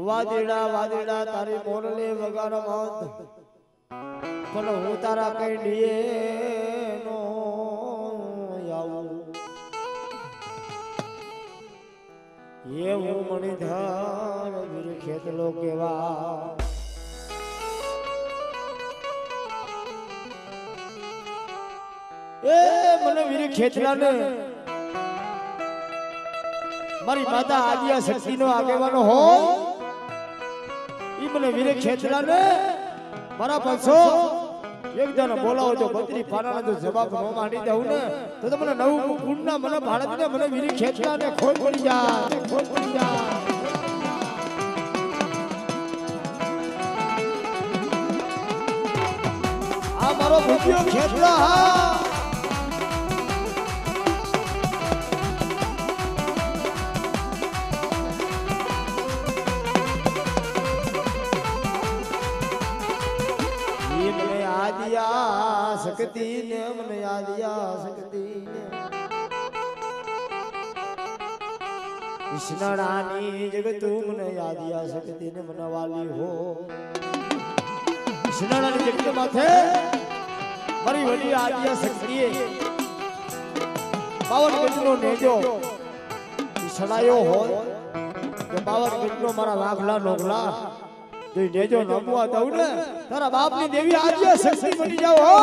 વાદળા વાદળા તારી મોરલે વગાર મત પણ હું તારા કઈ ડીએ નો આવું એ હું મણિધર વીર ખેતલો કેવા એ મને વીર ખેતલાને મારી માતા આદિયા શક્તિ નો આગેવાનો હોય ઈ મને વીર ખેતલાને મારા પાછો એકદમ બોલાવો તો બત્રી પારાનો જો જવાબ નો માંડી દઉં ને તો મને નવું ગુણના મને ભારતને મને વીર ખેતલાને ખોટ પડી જાય ખોટ પડી જાય આ મારો ભૂખ્યો ખેતલા હા આદિયા શક્તિ ને મને આદિયા શક્તિ ને કૃષ્ણરાની જગત મને આદિયા શક્તિ ને મને વાલી હો કૃષ્ણરાની જગત માથે મારી વડી આદિયા શક્તિએ 52 ગજનો નેજો સડાયો હોય કે 52 ગજનો મારા વાઘલા નોગલા તો નેજો નમવા દઉં ને તારા બાપની દેવી આજે શક્તિ બની જાવ હો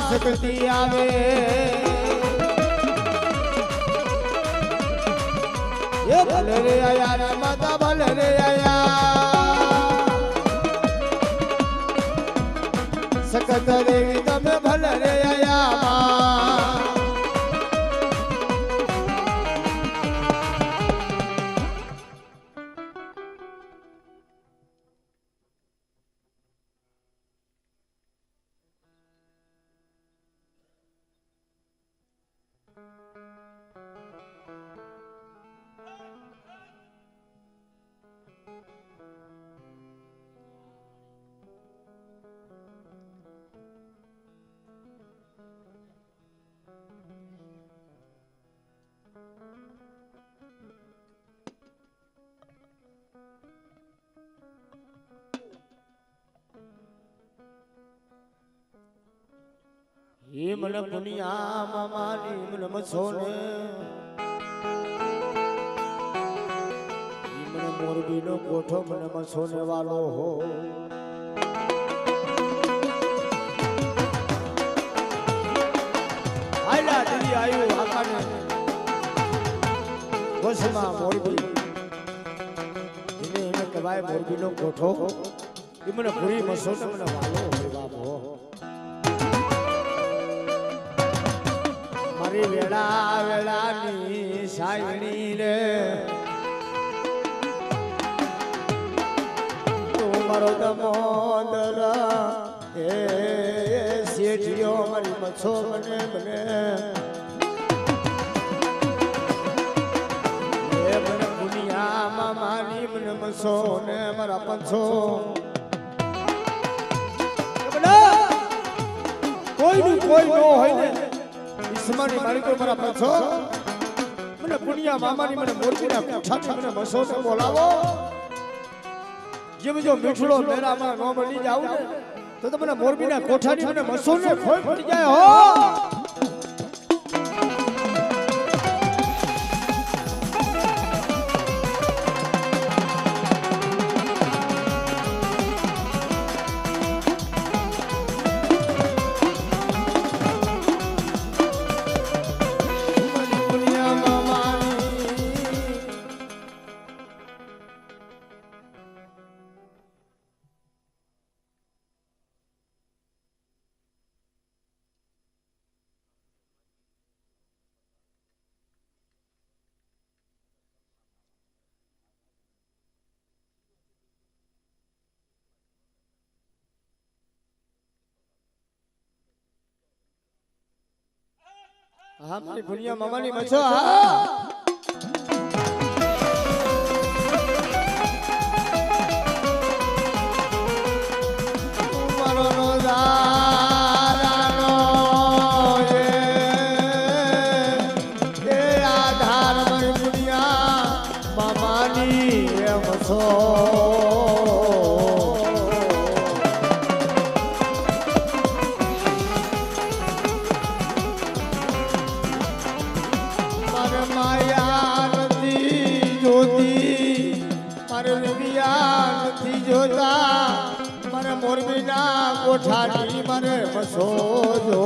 શક્તિ આવે એ ભલે રે આયા રે માતા ભલે રે આયા સકત દેવી તમે ભલે રે આયા ये मन पुनिया मामानी मन मछोने ये मन मोरबी नो कोठो मन मछोने वालो हो आयला दिली आयु आकाने वसमा मोरबी इने कवाय मोरबी नो कोठो ये मन पूरी मछोने मन वालो हो बाबो વેળા વેળાની સાયણી રે તું મારો દમોદર એ શેઠિયો મારી મચ્છો બને બને એ મને દુનિયામાં મારી મને મચ્છો ને મારા પંછો કોઈનું કોઈ ન હોય ને ઈસમાની માલિકો મારા પછો મને પુણ્યા મામાની મને મોરબીના કોઠાથી મને મસોને બોલાવો જેમ જો મીઠડો મેરામાં ન બની જાવ ને તો મને મોરબીના કોઠાની મને મસોને ખોઈ પડી જાય હો હા મારી ભુનિયા મામાની મછો હા કોઠાની મને બસો જો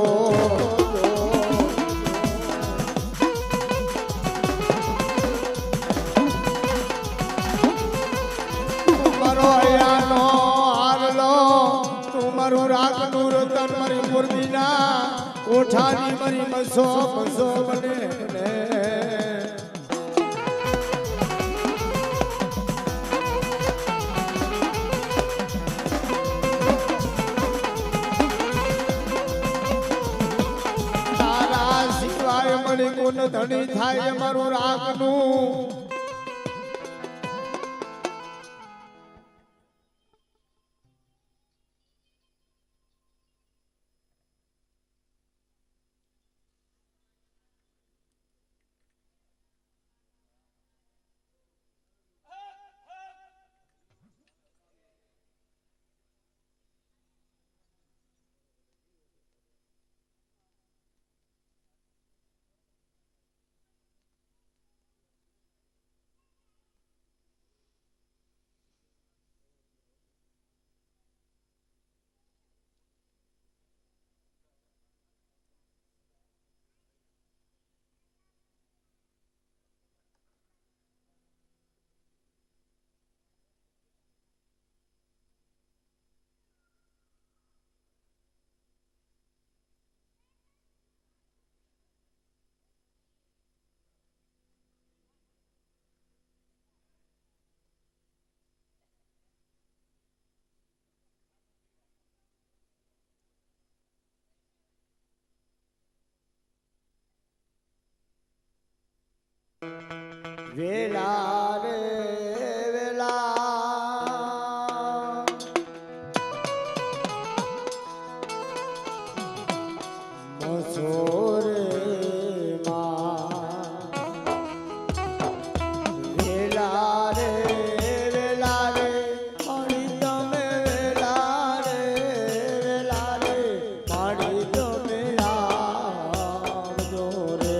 મારો અયાનો હારલો તું મારું રાખનું રતન મારી પૂર્વીના કોઠાની મારી બસો બસો બને ધણી થાય મારું રાખનું વેલા રે વેલા મસો રે વેલા રે વેલા રે પાણી તમે વેલા રે વેલા રે પાણી તમે આવજો રે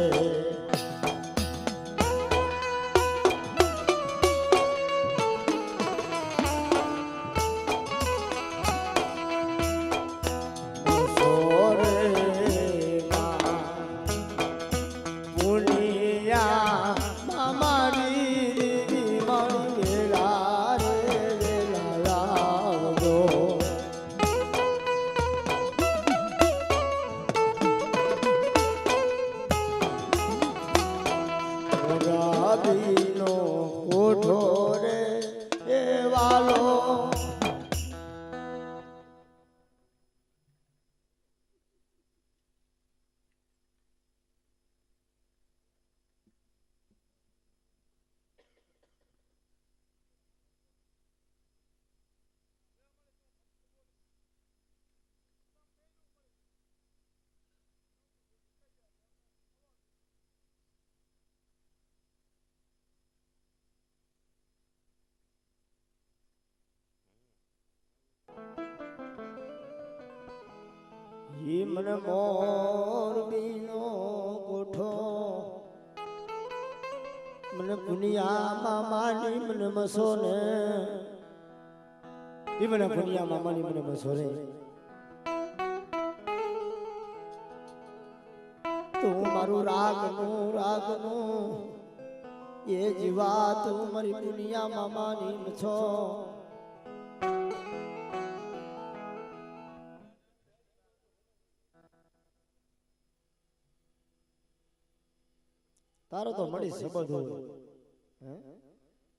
કોઠો રે એ વાલો મને મોરબીનો કોઠો મને પુનિયા મામાની મને મસો ને મને પુનિયા મામાની મને મસો રે તું મારું રાગનું એ જીવા તું મારી પુનિયા મામાની મછો તારો તો મળી સંબંધ હોય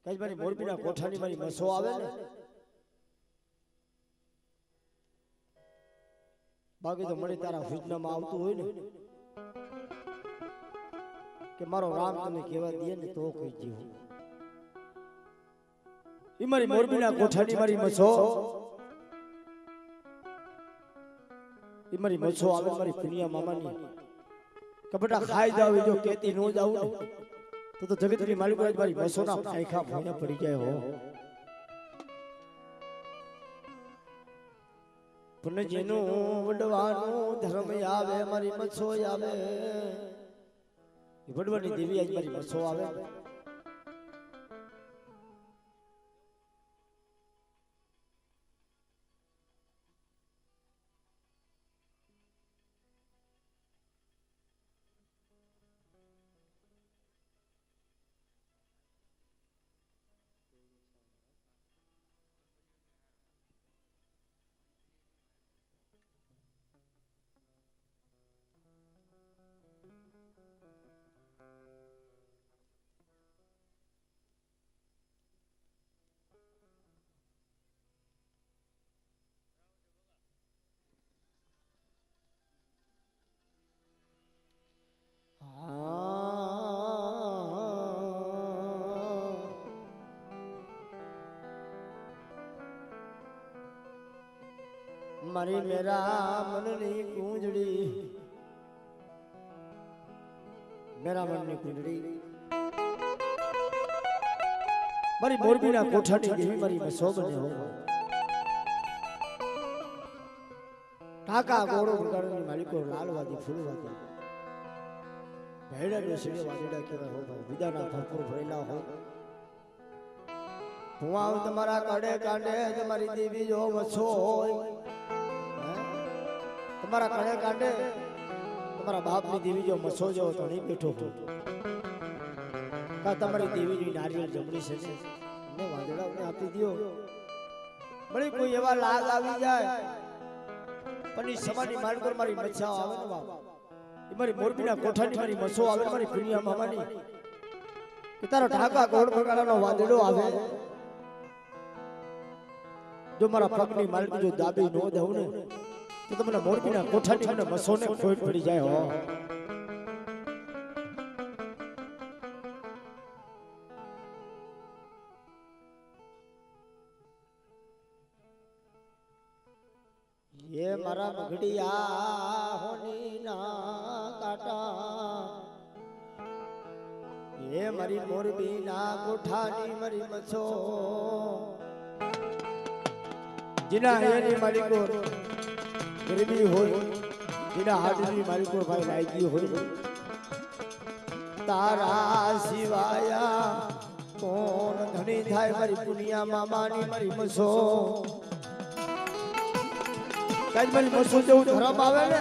કઈ મારી મોરબીના કોઠાની મારી મસો આવે ને બાકી તો મળી તારા હુજનામાં આવતું હોય ને કે મારો રામ તને કહેવા દે ને તો કહી જીવ ઈ મારી મોરબીના કોઠાની મારી મછો ઈ મારી મછો આવે મારી પુનિયા મામાની કપડા ખાઈ જાવ જો કેતી નો જાવ તો જગતની માલિકો મારી મછોના પાયખા ભોયા પડી જાય હો પણ જેનું વડવાનું ધર્મ આવે મારી મછો આવે વડવાની દેવી આજ મારી મછો આવે મારી મેરા મનની કુંજડી મેરા મનની કુંજડી મારી મોરબીના કોઠાની દેવી મારી મસો બને હો કાકા ગોળો વગાડવાની માલિકો લાલવાદી ફૂલવાદી ભેડા સીડે વાદડા કેવા હો વિદાના ભરપૂર ભરેલા હો હું આવું તમારા કડે કાંડે તમારી દેવી જો મસો હોય તમારા કડે કાંડે તમારા બાપની દેવી જો મસો જો તો નહીં બેઠો હો કા તમારી દેવીની નારિયેળ જમણી છે ને વાદળાને આપી દયો ભલે કોઈ એવા લાગ આવી જાય પણ ઈ સમાની માર્ગ પર મારી મચ્છા આવે ને બાપ ઈ મારી મોરબીના કોઠાની મારી મસો આવે મારી પુનિયા મામાની કે તારો ઢાકા ગોળ બગાડાનો વાદળો આવે જો મારા પગની માલિક જો દાબી નો દઉં ને તો તમને મોરબીના કોઠાની મને મસોને ખોટ પડી જાય હો ये मारा मगड़िया होनी ना काटा ये मरी मोरबी ना कोठानी मरी मछो जिना हेरी मालिको गरीबी होय जिना हाडनी मालिको भाई लायकी होय तारा सिवाया कोण धनी थाय मरी पुनिया मामानी मरी मछो કાજ મારી મસો જેવું ધરમ આવે ને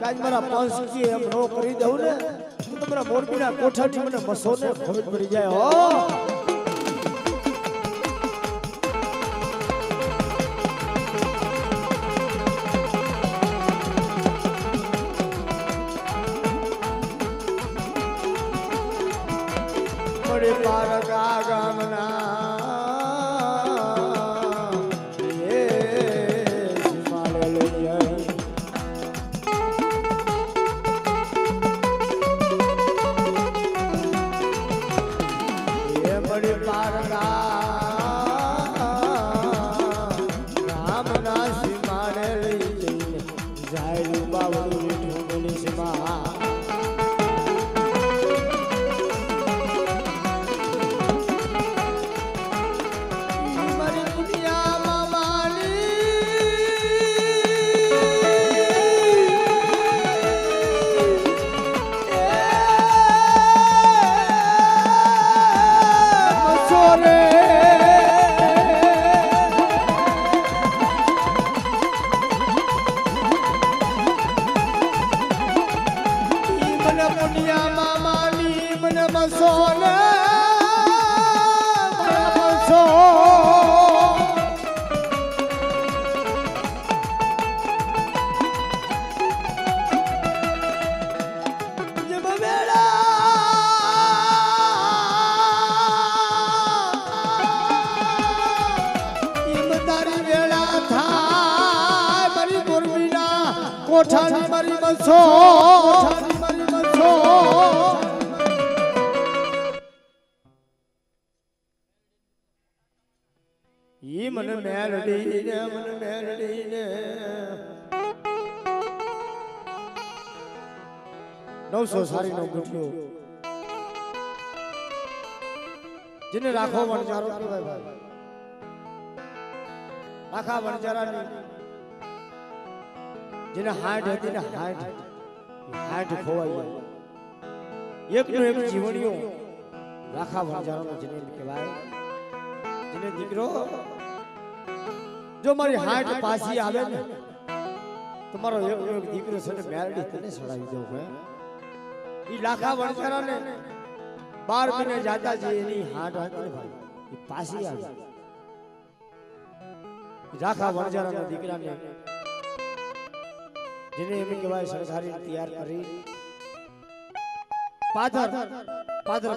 કાજ મારા પાંચકી એમ નો કરી દઉં ને તો તમારા મોરબીના કોઠાની મને મસો ને ખબર પડી જાય હો પડે પારકા ગામના કોઠાની મારી મનસો મારી મનસો ઈ મને મેલડી ને 900 સારી નો ગુઠ્યો જેને રાખો વણજારો કહેવાય ભાઈ આખા વણજારાની જેને હાડ હતી ને હાડ ખોવાઈ ગઈ એકનો એક જીવણીઓ રાખા વણજારાનો જેને કહેવાય જેને દીકરો જો મારી હાડ પાછી આવે ને તમારો એકનો એક દીકરો છે ને મેરડી તને સડાવી દઉં ભાઈ ઈ લાખા વણજારાને 12 મહિને જાતા જે એની હાડ હતી ને ભાઈ ઈ પાછી આવી રાખા વણજારાના દીકરાને જેને એમ કહેવાય સરકારી તૈયાર કરી પાદર પાસે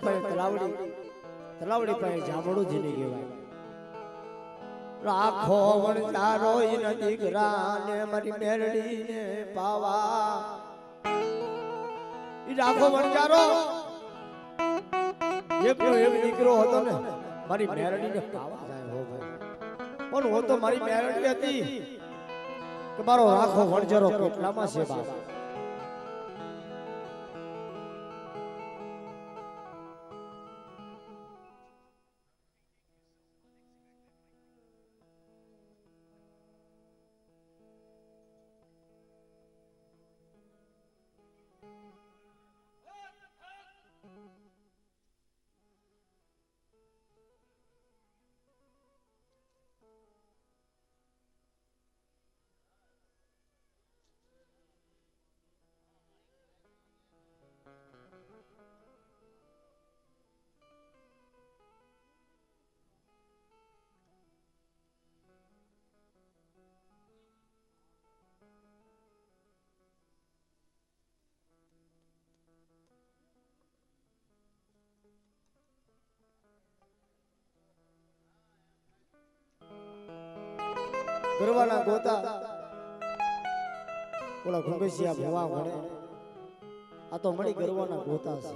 તલાવડી પાસે જામડું જેને કહેવાય રાખો વણજારો ઈના દીકરાને મારી મેરડીને પાવા ઈ રાખો વણજારો એકનો એક દીકરો હતો ને મારી મેરડીને પાવા જાય હો ભાઈ પણ હું તો મારી મેરડી હતી કે મારો રાખો વણજારો કેટલામાં છે બાપ ગરવાના ગોતા ઓલા ઘુંગસિયા ભવા ભણે આ તો મળી ગરવાના ગોતા છે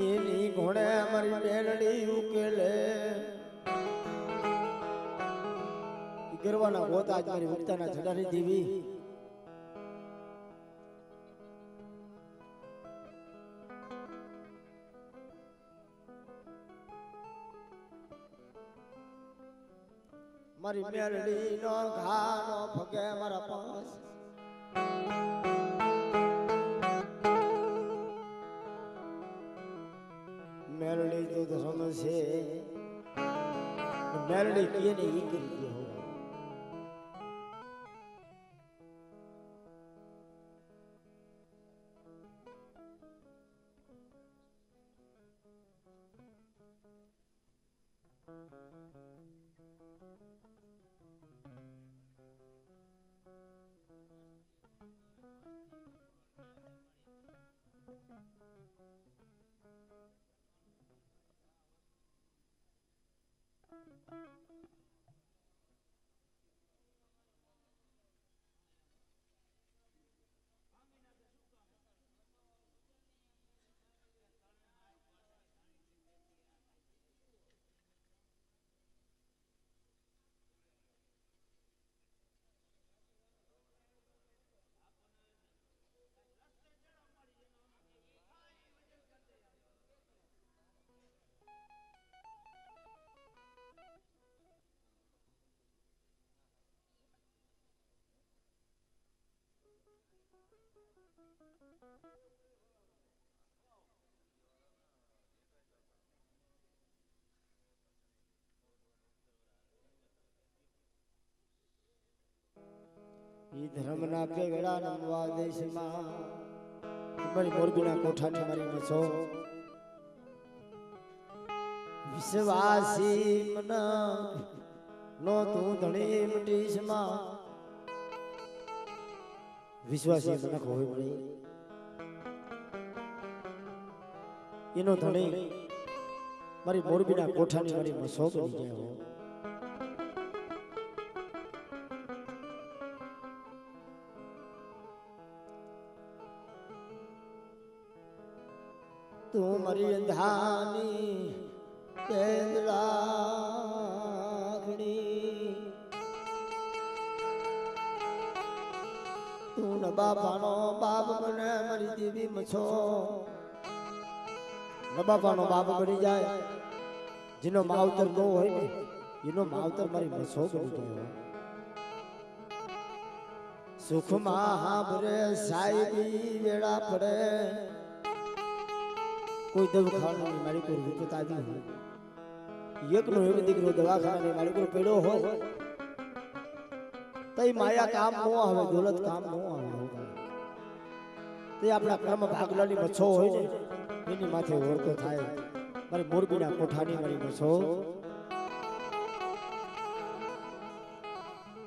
એની ઘોડે મારી મેરડી ઉકેલે ગરવાના ગોતા આજ મારી વક્તાના જડારી દેવી મારી મેરડી નો ઘાનો ફગે મારા પાસ મેરડી તો ધર્મ છે મેરડી કીએ ને ઈ કરી દે હો ઈ ધર્મના પેગડા નમવા દેશમાં મારી મોરબીના કોઠાની મારી મસો વિશ્વાસી મના નો તું ધણી મટીશમાં વિશ્વાસી મનક હોય મળી એનો ધણી મારી મોરબીના કોઠાની મારી મસો બની જાય હો તું મારી અંધાની કેન્દ્રાગણી તું ન બાપાનો બાપ મને મારી દેવી મછો ન બાપાનો બાપ બની જાય જેનો માવતર ન હોય ને એનો માવતર મારી મછો બની જાય સુખમાં હાંભરે સાહેબી વેળા પડે કોઈ દવાખાનું મારી કોઈ વિપત આવી હોય એકનો એક દીકરો દવાખાને મારી કોઈ પડ્યો હોય તઈ માયા કામ નો આવે દોલત કામ નો આવે તે આપણા કર્મ ભાગલાની મચ્છો હોય ને એની માથે ઓળખો થાય મારી મોરબીના કોઠાની મારી મચ્છો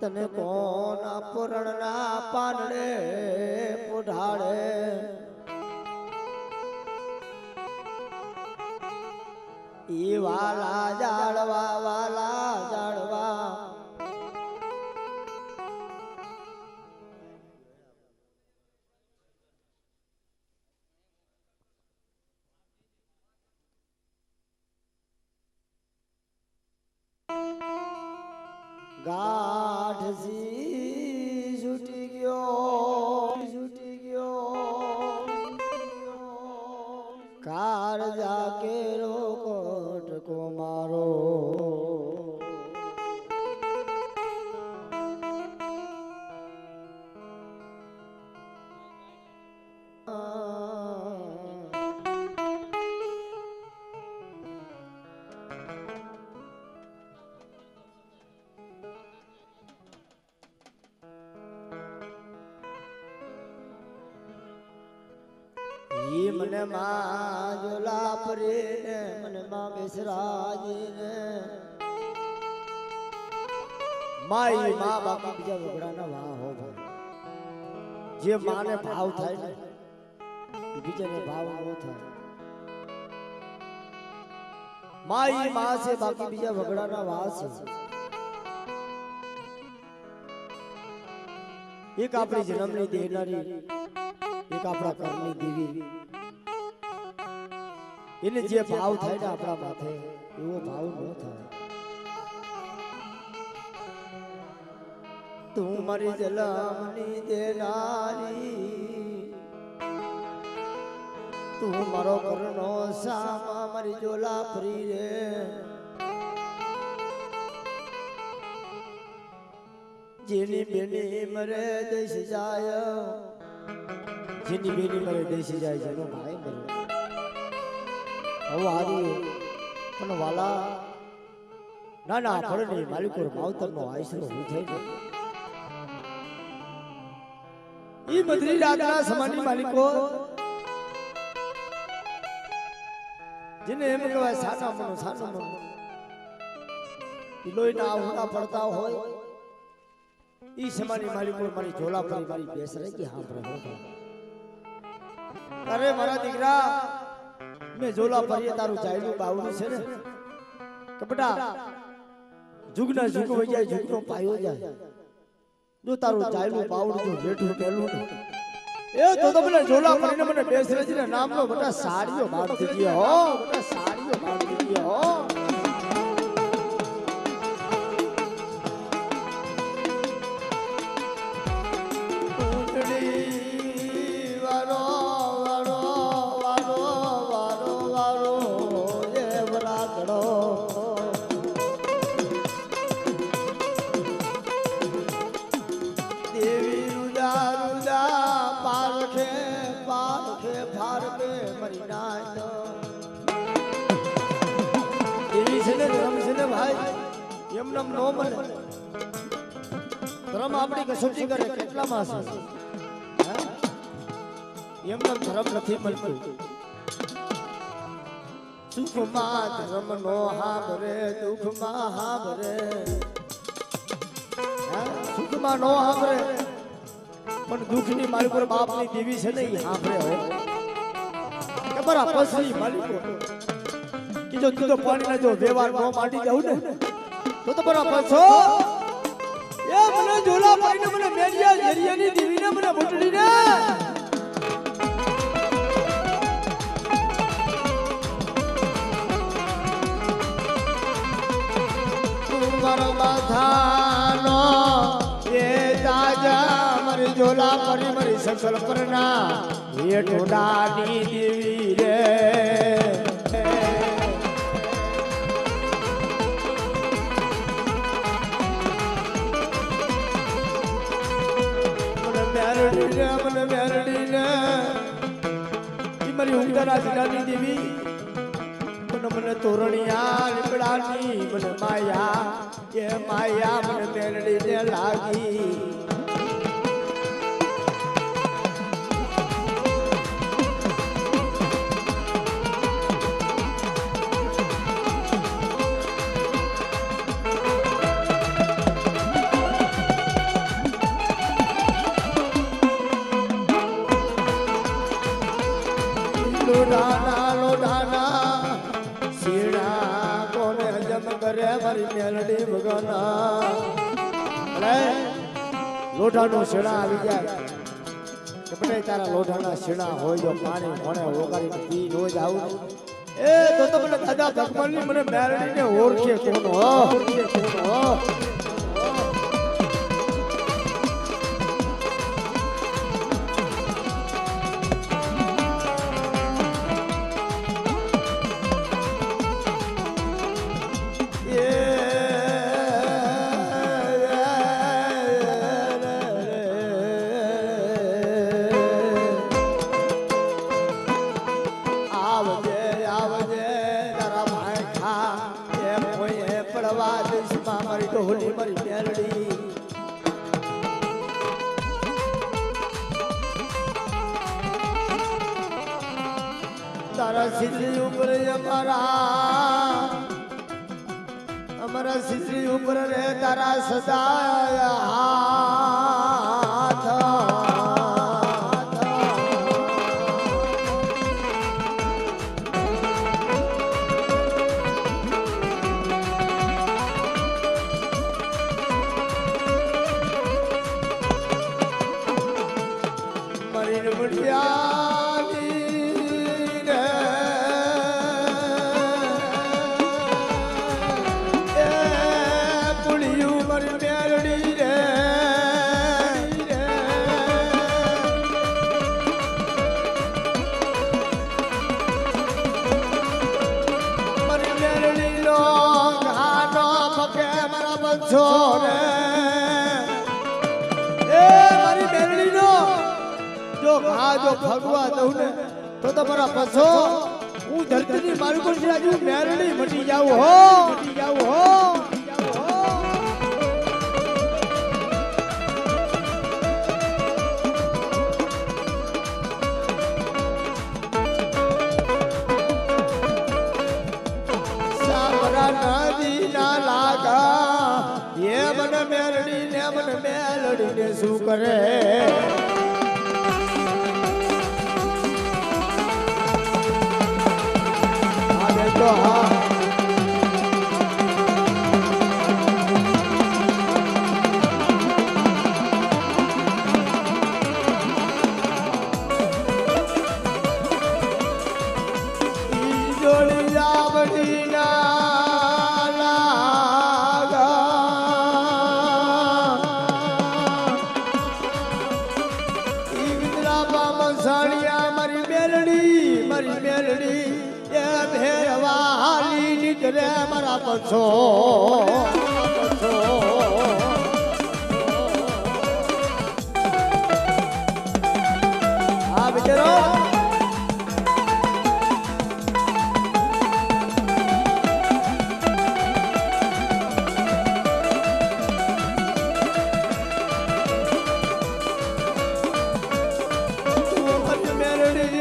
તને કોણ પુરણના પાનડે પોઢાડે ઈ વાલા જાળવા ગાઢસી છૂટી ગયો કાળજા કેરો કોટકો મારો મને માં જોલા પરે ને મને માં બેસરાજી ને માઈ માં બાપા બીજા વગડાના વાહ હો જે માને ભાવ થાય ને બીજાને ભાવ ન થાય માઈ માં છે બાકી બીજા વગડાના વાહ છે એક આપણી જન્મની દેનારી એક આપણા કર્મની દેવી એને જે ભાવ થાય ને આપણા માથે એવો ભાવ ન થાય તું મારી જલમની દેનારી તું મારો કરનો સામા મારી જોલા ફરી રે જેની બેની મરે દેશ જાય જેની બેની મરે દેશ જાય જેનો ભાઈ મરે હવે હારી પણ વાલા નાના ફળની માલિકો માવતરનો આશરો થઈ જાય ઈ મધરી રાતના સમાની માલિકો જેને એમ કહેવાય સાના મનો લોહીના આહુડા પડતા હોય ઈ સમાની માલિકો મારી ઝોલા પર મારી બેસ રહી ગઈ સાંભળે અરે મારા દીકરા મેં ઝોલા પરીએ તારું ચાલ્યું બાવડું છે ને કપડા જુગના જુગ વઈ જાય જુગનો પાયો જાય જો તારું ચાલ્યું બાવડું જો જેઠું પેલું એ તો તમને ઝોલા પરીને મને બેસરેજી ના નામનો બટા સાડીઓ બાદ દીધી હો બટા સાડીઓ બાદ દીધી હો એમનામ નો મળે ધર્મ આપણી કસોટી કરે કેટલામાં છે એમનામ ધર્મ નથી મળતું સુખમાં ધર્મ નો હાંભરે દુઃખમાં હાંભરે સુખમાં નો હાંભરે પણ દુઃખની માલિકો બાપની દેવી છે ને એ હાંભરે હોય તમારા પસરી માલિકો કે જો તું તો પાણીના જો વ્યવહાર નો માંડી જાવ ને તો બરાબર છો એ મને ઝોલા પાઈને મને મેરિયા જેરિયાની દેવીને મને બુટડીને જોલા પરી મરી સકલ પરના એ ઢોડાની દેવી રે મને મેરડી ને મારી ઉંદરા જિલ્લાની દેવી મને તોરણિયા લીમડાની મને માયા એ માયા મને મેરડી ને લાગી લોઢાના શીણા કોને જમ કરે મારી મેલડી ભગવાના લોઢાનો શીણા આવી જાય કે બટે તારા લોઢાના શીણા હોય જો પાણી ભણે ઓગાળી પી રોજ આવું એ તો તમને દાદા ભગવાનની મને મેલડીને ઓળખે કોનો હોલી મારી મેલડી તારા સિદ્રી ઉપર અમારા સિદ્રી ઉપર રે તારા સદા હાથ જો ફગવા દઉં ને તો તમારા પછો હું ધરતીની માલિકો છે આજુ મેરડી મટી જાવ હો સાબરા નદી ના લાગા એ મને મેરડી ને શું કરે મારા પછો આ બિચારો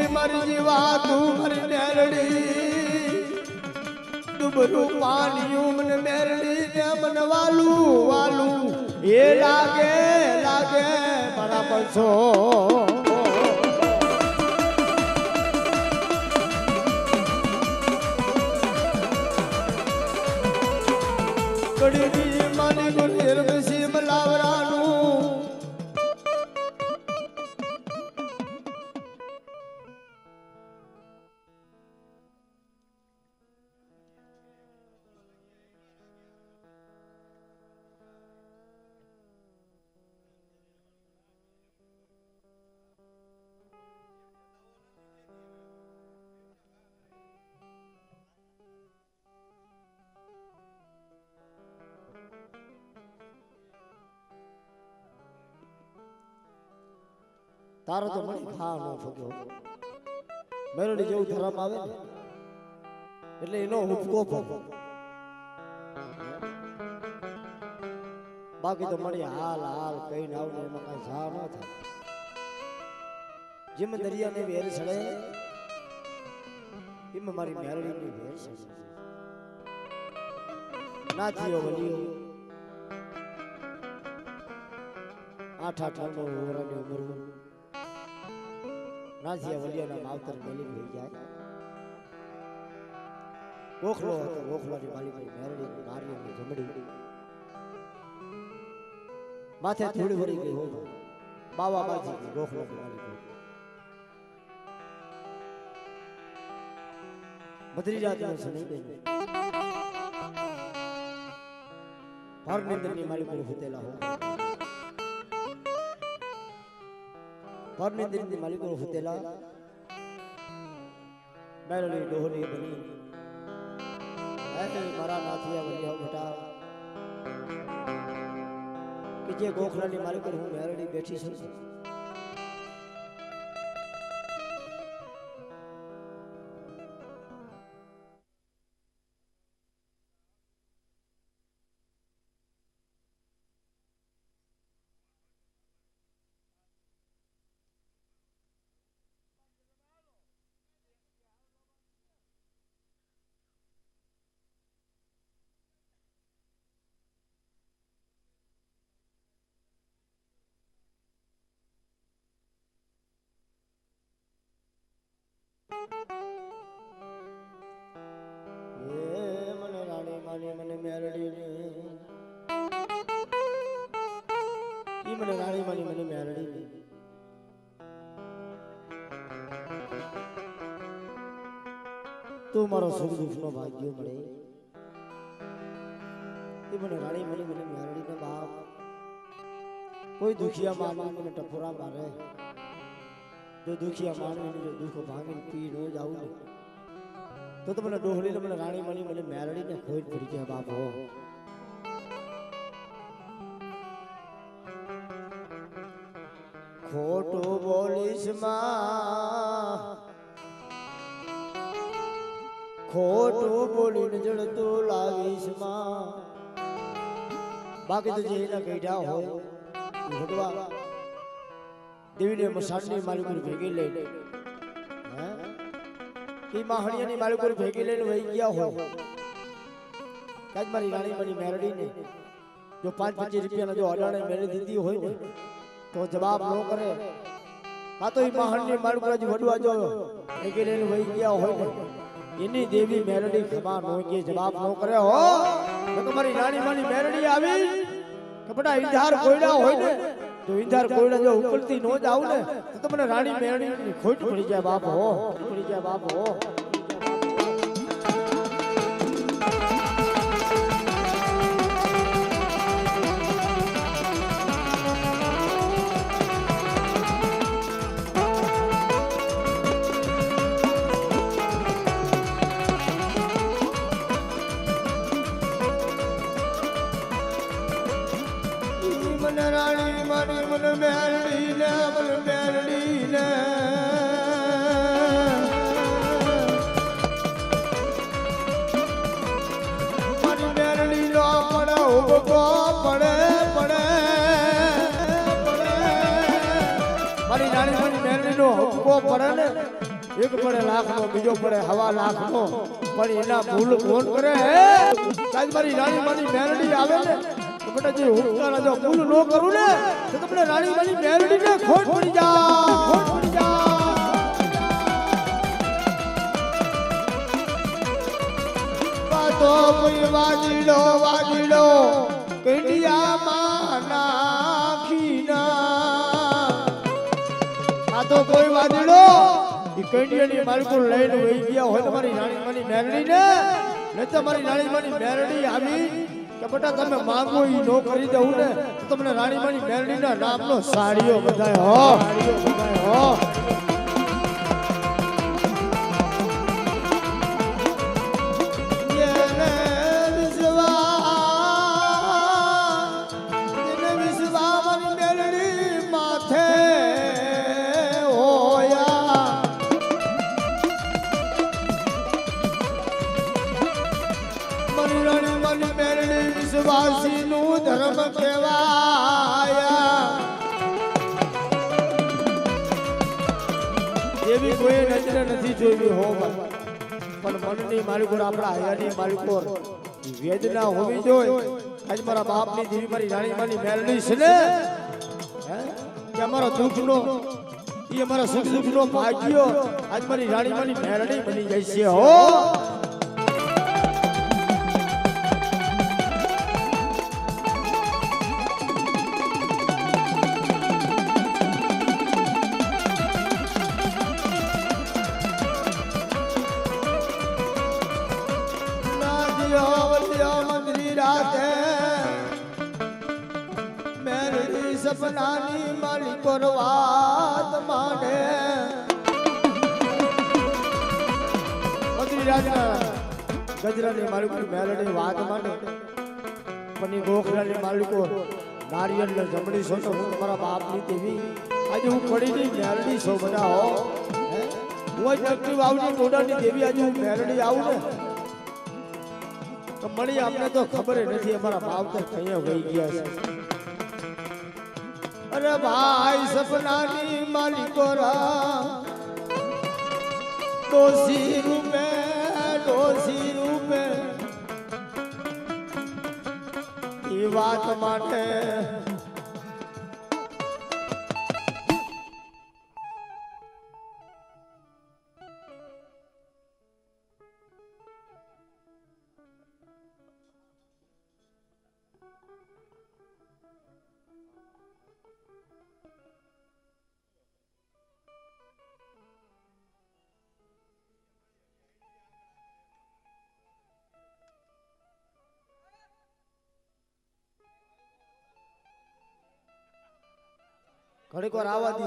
મારી જીવા તું મારી મેલડી ડુબરું પાણીયું મને મેરડી ને મને વાલું એ લાગે મારા પછો કડી માની ગુનેર બેસી મલાવરાનું તારો તો મને ખા નો ફગ્યો મેરડી જેવું ધર્મ આવે ને એટલે એનો હુબકો ફગો બાકી તો મળી હાલ હાલ કઈ નાવ ને એમાં કઈ જા ન થાય જેમ દરિયાને વેર સડે એમ મારી મેરડીની વેર સડે ના થયો વલિયો 8 નો ઓરાની ઉંમર ના થયા વલિયાના માવતર મેલી થઈ જાય ઓખલો હતો ઓખલાની માલિકની મેરડી નારીની જમડી માથે થોડી વળી ગઈ હોય બાવા બાજી ઓખલાની માલિક મધરી જાતનો સની બેન પરનિંદરની માલિકોને ફૂટેલા હો પરનિંદરની માલિકોને ફૂટેલા મેરડી ડોહલી બની મારા નાથિયા વલિયા બેટા કે જે ગોખલાની માલિકો હું મેરડી બેઠી છું મને રાણી માની મને મેરડી મને રાણી માની મને મેરડી તું મારો સુખ દુઃખ નો ભાગ્યો મળે મને રાણી માની મને મેરડી ને બાપ કોઈ દુખિયા માનવી મને ટપોરા મારે જો દુખિયા માનવી જો દુઃખ ભાંગીને પી ન જાવું ને તો મને ડોહલી મને રાણી માની મને મેરડી ને ખોટ પડી ગયા બાપ હો ખોટું બોલીશ માં ખોટું બોલીને જડતું લાવીશ માં બાકી તો જે એના કઈઢા હોય ઘટવા દેવીને મસાણની માલિકોની ભેગી લઈને કે માહણિયાની માલિકોની ભેગી લઈને વહી ગયા હોય કાજ મારી રાણી મારી મેરડીને જો 5-25 રૂપિયાના જો અડાણે મેળી દીધી હોય ને તો જવાબ ન કરે આ તો એ માહણની માલિકોની વડવા જો ભેગી લઈને વહી ગયા હોય ને એની દેવી મેરડી ખમા નો કે જવાબ ન કરે હો તો તમારી રાણી મારી મેરડી આવી કે બડા ઈંધાર કોયડા હોય ને તો ઈંધાર કોયડા જો ઉપરથી નો જાવ ને તો તમને રાણી મેરડી ખોટ પડી જાય બાપ હો પડી જાય બાપ હો રાણી મારી મને મેરડી ને મને મેરડી ને મારી મેરડી નો પડે ઉભો પડે પડે મારી રાણી મારી મેરડી નો ઉભો પડે ને એક પડે લાખ નો બીજો પડે 1.5 લાખ નો પણ એના ભૂલ કોણ કરે કાજ મારી રાણી મારી મેરડી આવે ને બેટા જે હુંકારા જો ભૂલ નો કરું ને તો તમને રાણી મારી મેરડી ને ખોટ પડી જા તો કોઈ વાજીડો કઈડિયા માં નાખીના આ તો કોઈ વાજીડો ઈ કઈડિયાની માલિકો લઈને વહી ગયા હોય તમારી રાણી મારી મેરડી ને તમારી રાણી મારી મેરડી આવી કે બેટા તમે માંગો ઈ નો કરી દઉં ને તો તમને રાણી માની મેરડી ના નામનો સાડીઓ બધાય હો દેશવાસીનું ધર્મ કહેવાય. એવી કોઈ નજરે નથી જોઈ હો ભાઈ, પણ મનની માલિકો આપણા હયાની માલિકો વેદના હોવી જોઈએ. આજ મારા બાપની દેવી મારી રાણીમાની મેલડી છે ને, કે અમારો દુઃખનો એ અમારા સુખ દુઃખનો ભાગ્યો આજ મારી રાણીમાની મેલડી બની જાય છે હો. સપનાની માલિકો વાત માંડે મધુરી રાતના ગજરાની માલિકો મેલડી વાત માંડે પણ એ ગોખલાની માલિકો નારિયેળ ને જમણી છો તો હું તમારા બાપની દેવી આજે હું પડીની મેલડી છો બધા હો. હું જ એક્ટિવ આવની ટોડાની દેવી આજે હું મેલડી આવું ને તો મળી આપણે તો ખબર નથી અમારા બાપ તો કઈ વહી ગયા છે. અરે ભાઈ સપનાની માલિકો રા ડોસી રૂપે એ વાત માટે ઘડીક વાર આવવા દો.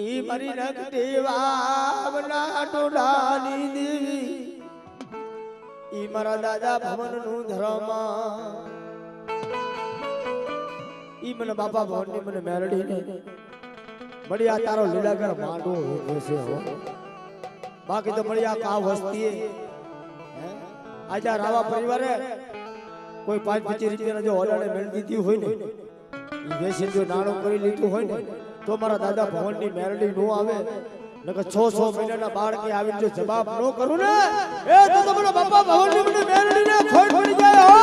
ઈ મારી નકટી વાવના ટોડાની દેવી ઈ મારા દાદા ભવનનું ધર્મ ઈ મને બાપા ભવનની મને મેલડી ને મળી આ તારો લીલાગર માંડવો છે હો. બાકી તો મળી આ કાવ વસ્તીએ આજા રાવા પરિવારે કોઈ 5-25 રૂપિયાના જો ઓલાને મેળ દીધી હોય ને એ વેસી જો નાણું કરી લીધું હોય ને તો મારા દાદા ભવનની મેલડી નો આવે. નકર 600 મહિનાના બાળકે આવીને જો જવાબ નો કરું ને એ તો તમારા બાપા ભવનની મને મેલડી ને ખોટ પડી જાય હો.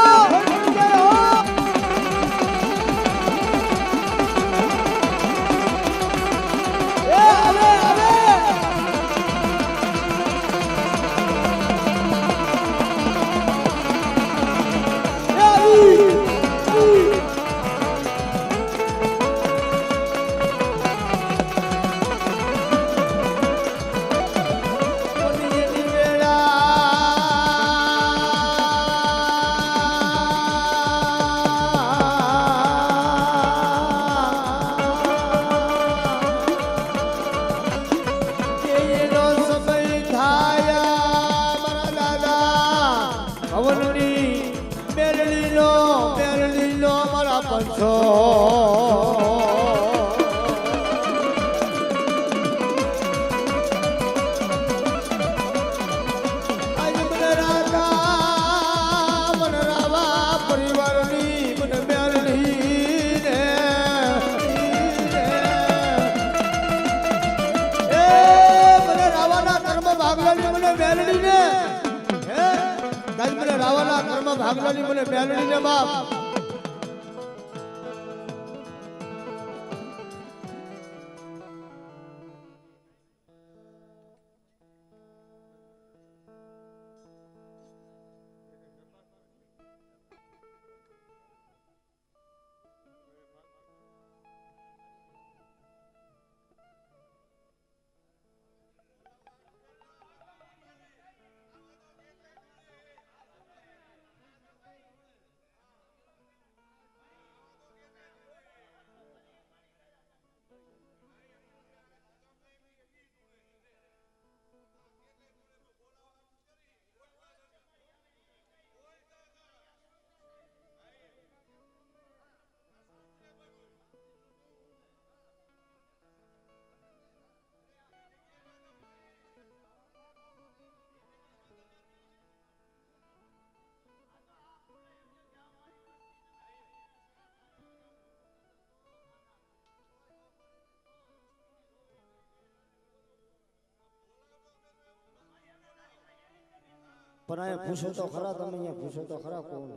ભાગલાની મને મેલડી ને બાપ પણ અહીંયા પૂછો તો ખરા, તમે અહીંયા પૂછો તો ખરા કોણ?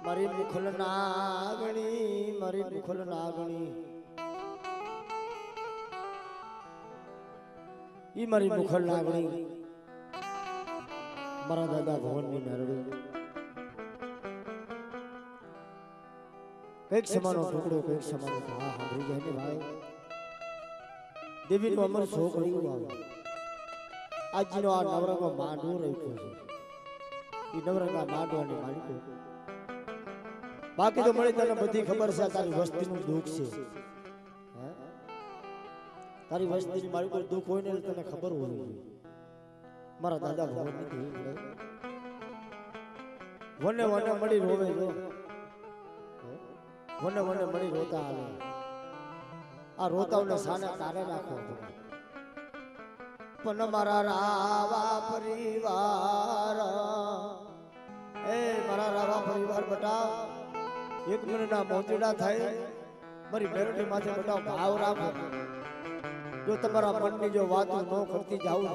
મારી મુખલ નાગણી, મારી મુખલ નાગણી, ઈ મારી મુખલ નાગણી, મારા દાદા ભવનની મેરડી. કઈક સમાનો ટુકડો, કઈક સમાનો હા સાંભળી જાય ને ભાઈ. દેવીનું અમર શોક રહ્યું આવે. આજનો આ નવરંગો માંડવો રાખ્યો છે. ઈ નવરંગા માંડવાની માલિકો. બાકી તો મળી તને બધી ખબર છે તારી વસ્તીનું દુઃખ છે. તારી વસ્તીની મારી કોઈ દુઃખ હોય ને તને ખબર હોય. મારા દાદા ભગવાનની દેવી વને વને મળી રોવે જો, વને વને મળી રોતા હાલે. આ રોતાઓને સાને તારે રાખો પણ મારા રાવા પરિવાર, એ મારા રાવા પરિવાર બટા એક મિનિટના મોતીડા થાય મારી મેરડી માથે બટા ભાવ રાખો. જો તમારા મનની જો વાતો ન કરતી જાઉં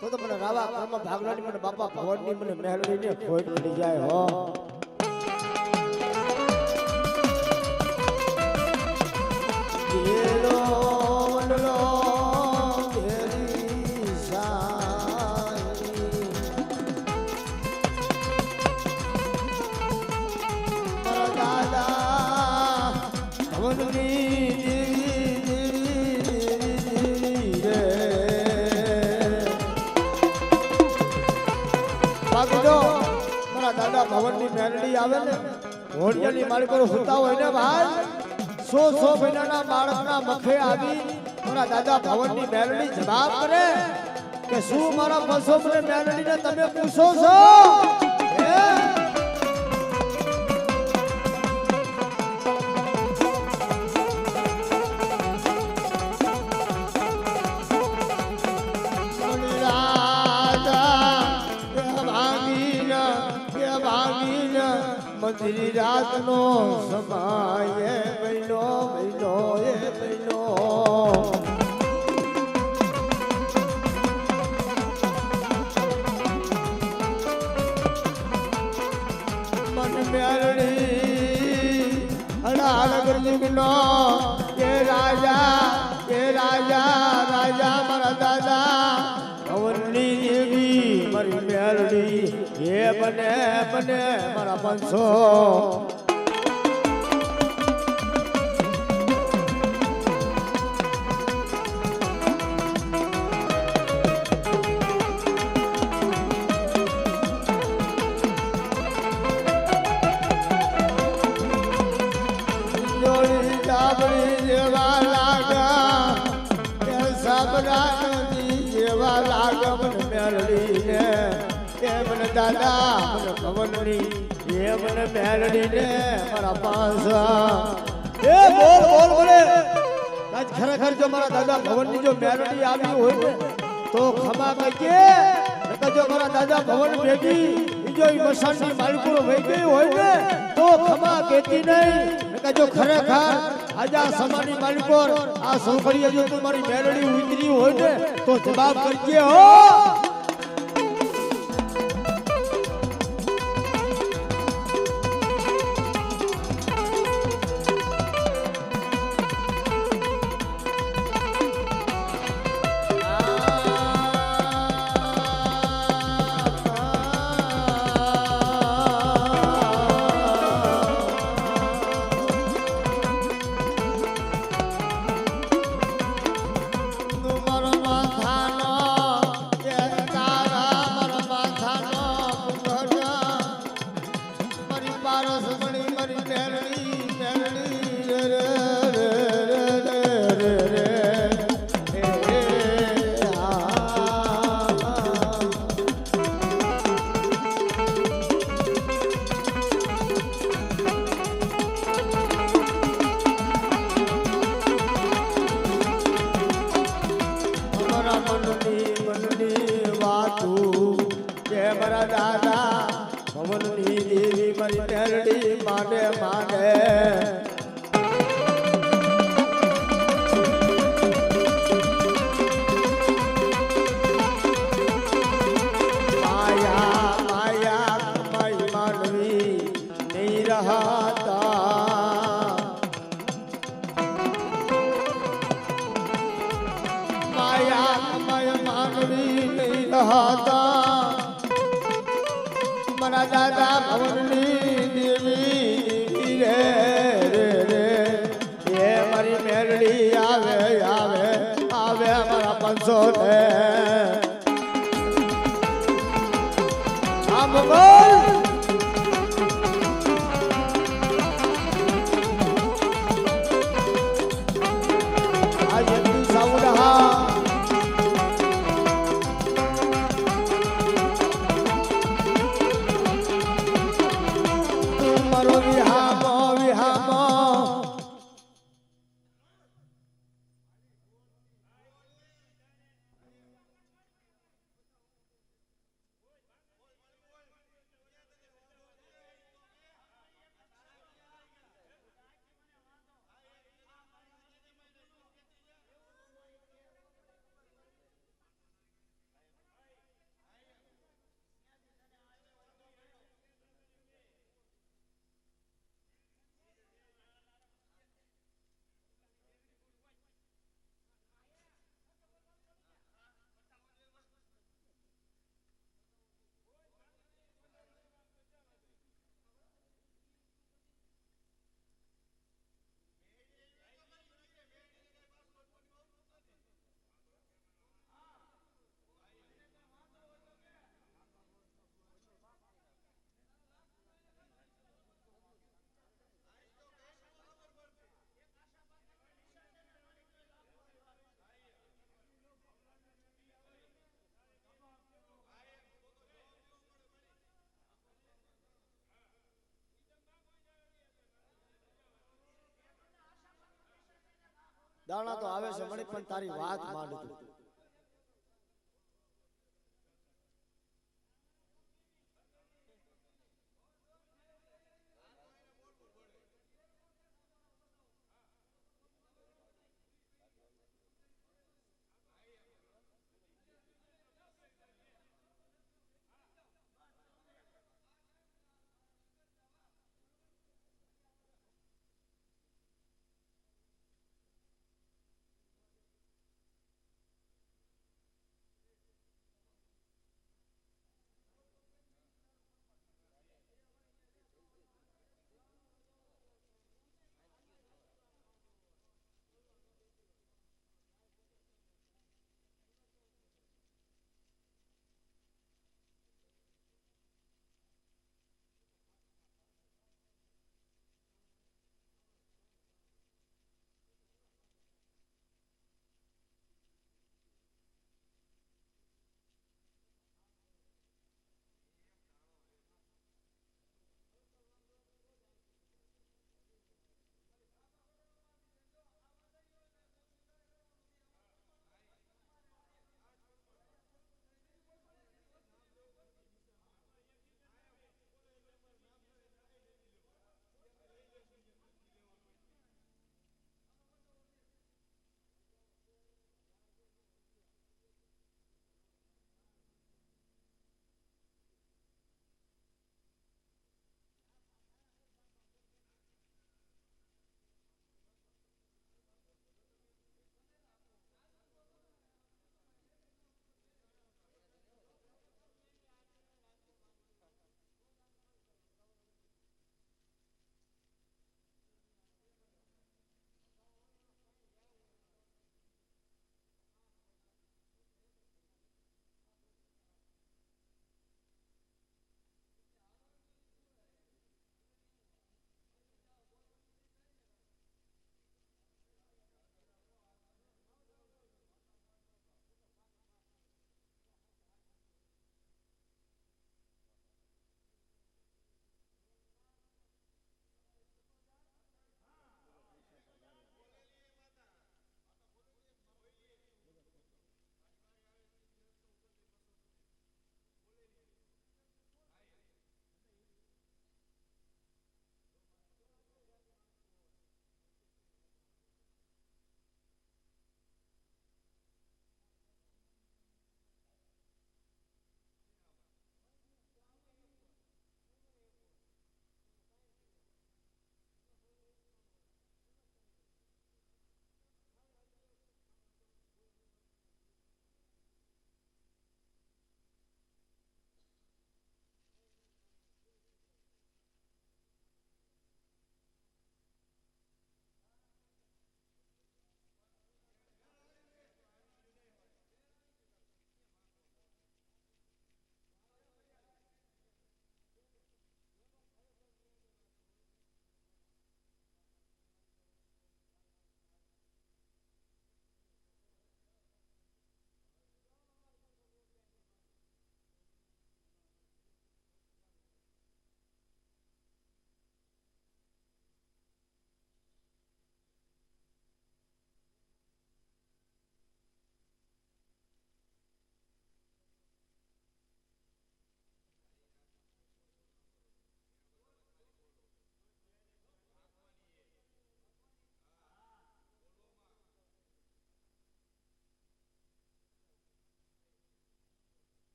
તો મને રાવા કર્મ ભાગલાની મને બાપા ભવનની મને મેરડીને ખોટ પડી જાય હો. દાદા ભવનની મેરડી આવે ને હોડિયાની માલિકો હોતા હોય ને ભાઈ, 100 મહિનાના બાળકના મખે આવી મારા દાદા ભવનની મેરડી જવાબ કરે કે શું મારા બસો મને મેરડીને તમે પૂછો છો? મંદિર રાતનો સમાય બહેનો બહેનો એ બહેનો મન મેરડી અડાળ ગરજુગનો કે રાજા રાજા મારા દાદા ભવનની દેવી મારી મેરડી એ બને બને મારા 500 જોડી ચાબડી જેવા લાગા એ સાબરાની જેવા લાગા મને મેરડીને એ મને દાદા મને ભવનની એ મને મેરડીને મારા 500 એ બોલ બોલ બોલે આજ ખરેખર જો મારા દાદા ભવનની જો મેરડી આવી હોય ને તો ખમા કહીએ, જો મારા દાદા ભવન ભેગી જો ઈ મસાણની માલકુરો વહી ગઈ હોય ને તો ખમા કેતી નહીં કે જો ખરેખર આજા સમાની માલકોર આ સોકડીએ જો તમારી મેલડી ઉતરી હોય ને તો જવાબ કરજે હો મારા દાદા ભવનની દેવી રે એ મારી મેલડી આવે આવે આવે મારા પંચો ને આ મોગલ આ યદી સાઉડા દાણા તો આવે છે મણી પણ તારી વાત માંડ તું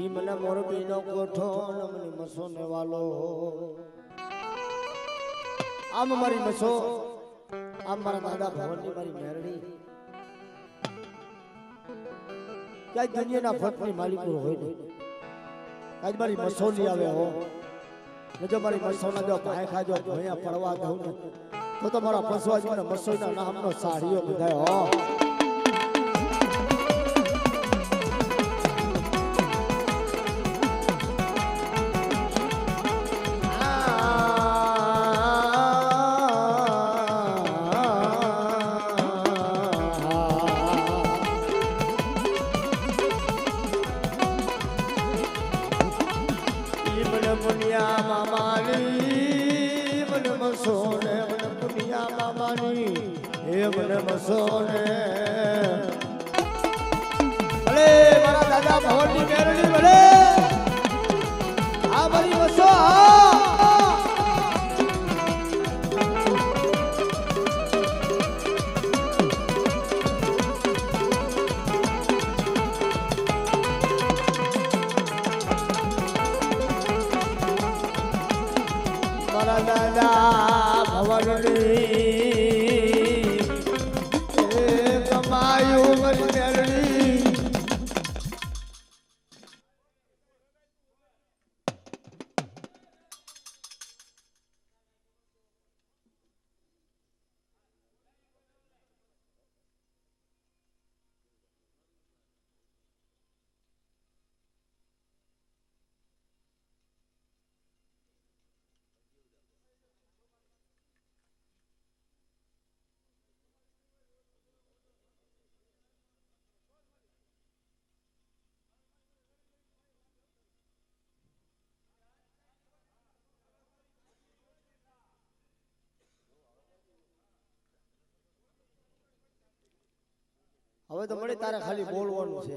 ઈ મને મોરબીનો કોઠો ને મને મસો ને વાલો આમ મારી મસો આમ મારા દાદા ભવનની મારી મેરડી ક્યાંય દુનિયાના ફટની માલિકો હોય ને આજ મારી મસો ની આવે હો ને જો મારી મસોના જો ભાઈ ખાજો ભોયા પડવા દઉં ને તો મારા પશુ આજ મને મસોના નામનો સાડીઓ બધાય હો ભલે મારા દાદા ભવનની મેરડી ભલે આ મારી મસો મારા દાદા ભવનની હવે તો મળે તારે ખાલી બોલવાનું છે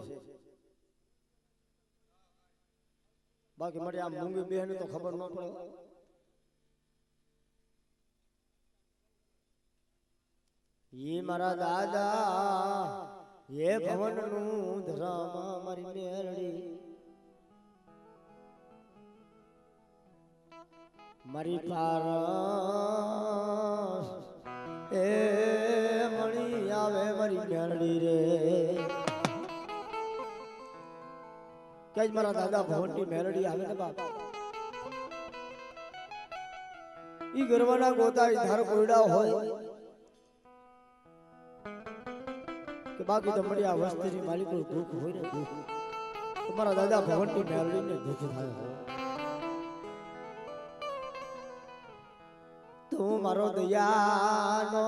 બાકી મળે આમ મૂંગી બેહને તો ખબર ન પડે ઈ મારા દાદા એ ભવનનું ધરામાં મારી મેરડી મારી પારસ એ મણી આવે મારી મેરડી રે કે મારા દાદા ભવનની મેરડી આવે ને બાપ ઈ ગરવાના ગોતા ધાર કોયડા હોય કે બાકી તો મળી આ વસ્તીની માલિકો દુઃખ હોય ને દુઃખ તમારા દાદા ભવનની મેરડીને દુઃખ થાય તું મારો દયાનો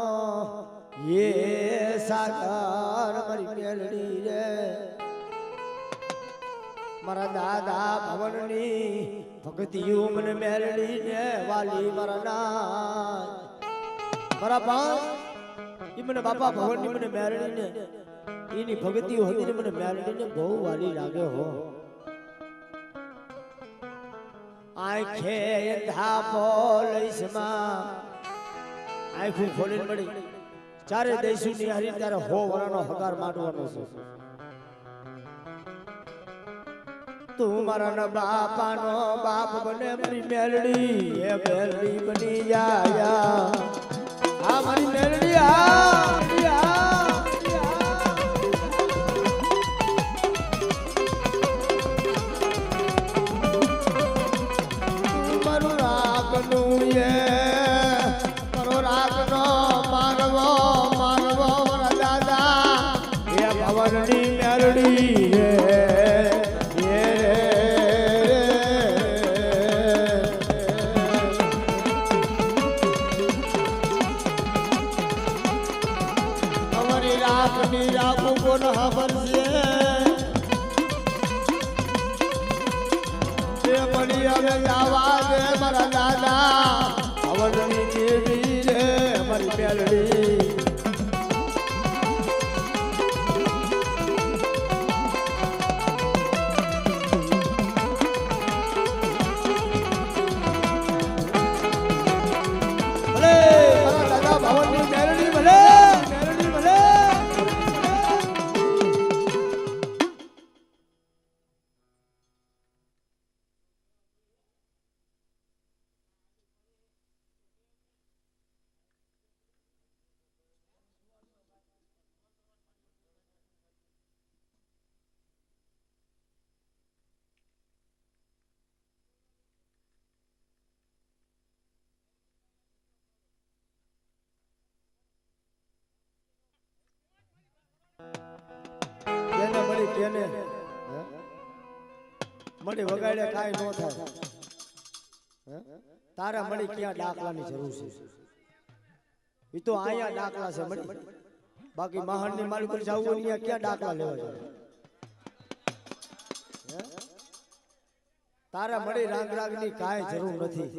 ये सागर मारी मेलडी रे मारा दादा भवननी भक्तियों मन मेलडी ने वाली मारा नाय मारा पास ई मने बापा भवननी मने मेलडी ने ईनी भक्ति होती ने मने मेलडी ने बहु वाली लागे हो आंखे अंधा पोलिसमा आंखों खोलीने मળી चारे देशों ની હરી ત્યારે હો વરાનો હગાર માંડવાનો છે તું મારા ના બાપાનો બાપ બને મારી મેલડી એ મેલડી બની જાયા આ મારી મેલડી મારું રાખનું એ મારો રાખનો મારવો ભવનની મેરડી અમારી રાખની રાખું કોણ ખબર છે મળી હવે જવા દે મારા દાદા ભવનની દેવી રે અમારી મેરડી જેને મળી વગાડે કાંઈ ન થાય. તારા મળી ક્યાં દાખલાની જરૂર છે? એ તો અહીંયા દાખલા છે મળી. બાકી મહાનની મારી પર જવું હોય ક્યાં દાખલા લેવા જાય? તારા મળી રાગ રાગની કાંઈ જરૂર નથી.